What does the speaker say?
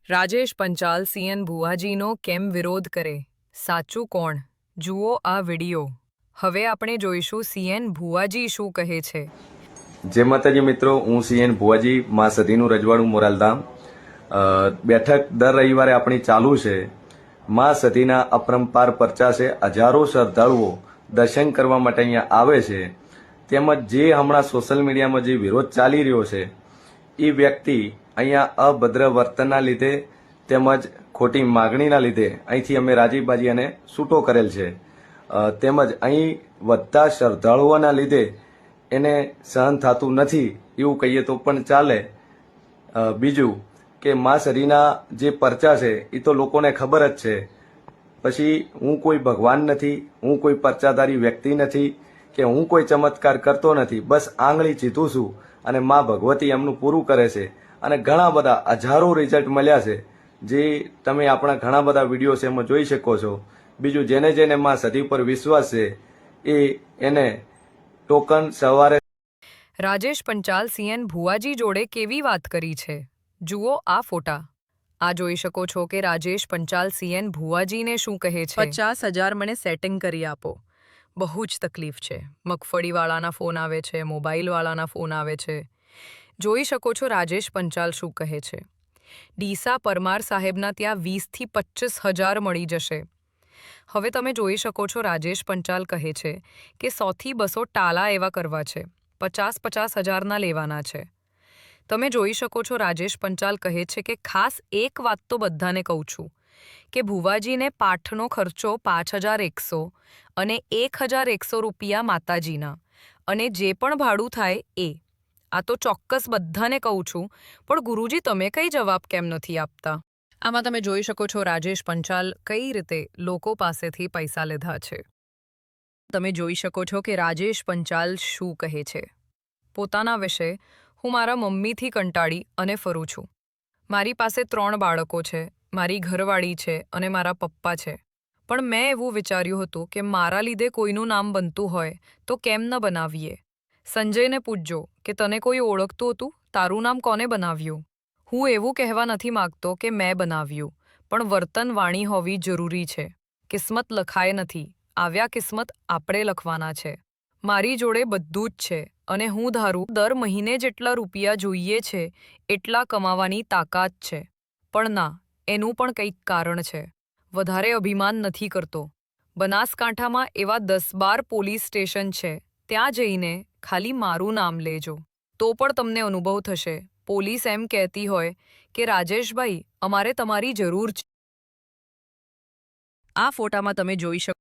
Rajesh Panchal CN ભુવાજીનો કેમ વિરોધ કરે? સાચું કોણ? જુઓ આ વિડિયો. હવે આપણે જોઈશું સીએન ભુવાજી શું કહે છે. જય માતાજી મિત્રો, હું સીએન ભુવાજી, મા સતીનું રજવાડું મોરાલધામ. બેઠક દર રવિવારે આપણી ચાલુ છે. મા સતીના અપરંપાર પરચા છે. હજારો શ્રદ્ધાળુઓ દર્શન કરવા માટે અહીંયા આવે છે. તેમજ જે હમણાં સોશિયલ મીડિયામાં જે વિરોધ ચાલી રહ્યો છે એ વ્યક્તિ અહીંયા અભદ્ર વર્તનના લીધે તેમજ ખોટી માગણીના લીધે અહીંથી અમે રાજીબાજી અને છૂટો કરેલ છે. તેમજ અહીં વધતા શ્રદ્ધાળુઓના લીધે એને સહન થતું નથી એવું કહીએ તો પણ ચાલે. બીજું કે મા સતીના જે પરચા છે એ તો લોકોને ખબર જ છે. પછી હું કોઈ ભગવાન નથી, હું કોઈ પરચાધારી વ્યક્તિ નથી કે હું કોઈ ચમત્કાર કરતો નથી. બસ આંગળી ચીધું છું અને મા ભગવતી એમનું પૂરું કરે છે. અને ઘણા બધા હજારો રિઝલ્ટ મળ્યા છે, જે તમે આપણા ઘણા બધા વિડીયો છે એમાં જોઈ શકો છો. બીજું જેને જેને મા સતી પર વિશ્વાસ છે એને ટોકન સવારે. રાજેશ પંચાલ સીએન ભુવાજી જોડે કેવી વાત કરી છે, જુઓ આ ફોટા. આ જોઈ શકો છો કે રાજેશ પંચાલ સીએન ભુવાજીને શું કહે છે. 50,000 મને સેટિંગ કરી આપો. બહુ જ તકલીફ છે. મગફળીવાળાના ફોન આવે છે, મોબાઈલવાળાના ફોન આવે છે. જોઈ શકો છો રાજેશ પંચાલ શું કહે છે. ડીસા પરમાર સાહેબના ત્યાં 20,000 થી 25,000 મળી જશે. હવે તમે જોઈ શકો છો રાજેશ પંચાલ કહે છે કે 100 થી 200 ટાલા એવા કરવા છે, 50,000 હજારના લેવાના છે. તમે જોઈ શકો છો રાજેશ પંચાલ કહે છે કે ખાસ એક વાત તો બધાને કહું છું કે ભુવાજીને પાઠનો ખર્ચો 5,100 અને 1,100 રૂપિયા માતાજીના, અને જે પણ ભાડું થાય એ. આ તો ચોક્કસ બધાને કહું છું, પણ ગુરુજી તમે કઈ જવાબ કેમ નથી આપતા? આમાં તમે જોઈ શકો છો રાજેશ પંચાલ કઈ રીતે લોકો પાસેથી પૈસા લીધા છે. તમે જોઈ શકો છો કે રાજેશ પંચાલ શું કહે છે. પોતાના વિશે: હું મારા મમ્મીથી કંટાળી અને ફરું છું. મારી પાસે 3 બાળકો છે, મારી ઘરવાળી છે અને મારા પપ્પા છે. પણ મેં એવું વિચાર્યું હતું કે મારા લીધે કોઈનું નામ બનતું હોય તો કેમ ન બનાવીએ. સંજયને પૂછજો કે તને કોઈ ઓળખતું હતું, તારું નામ કોને બનાવ્યું. હું એવું કહેવા નથી માગતો કે મેં બનાવ્યું, પણ વર્તન વાણી હોવી જરૂરી છે. કિસ્મત લખાય નથી, આવ્યા કિસ્મત આપણે લખવાના છે. મારી જોડે બધું જ છે અને હું ધારું દર મહિને જેટલા રૂપિયા જોઈએ છે એટલા કમાવાની તાકાત છે. પણ ના, એનું પણ કંઈક કારણ છે. વધારે અભિમાન નથી કરતો. બનાસકાંઠામાં એવા 10-12 પોલીસ સ્ટેશન છે, ત્યાં જઈને ખાલી મારું નામ લેજો તો પણ તમને અનુભવ થશે. પોલીસ એમ કહેતી હોય કે રાજેશભાઈ, અમારે તમારી જરૂર છે. આ ફોટામાં તમે જોઈ શકો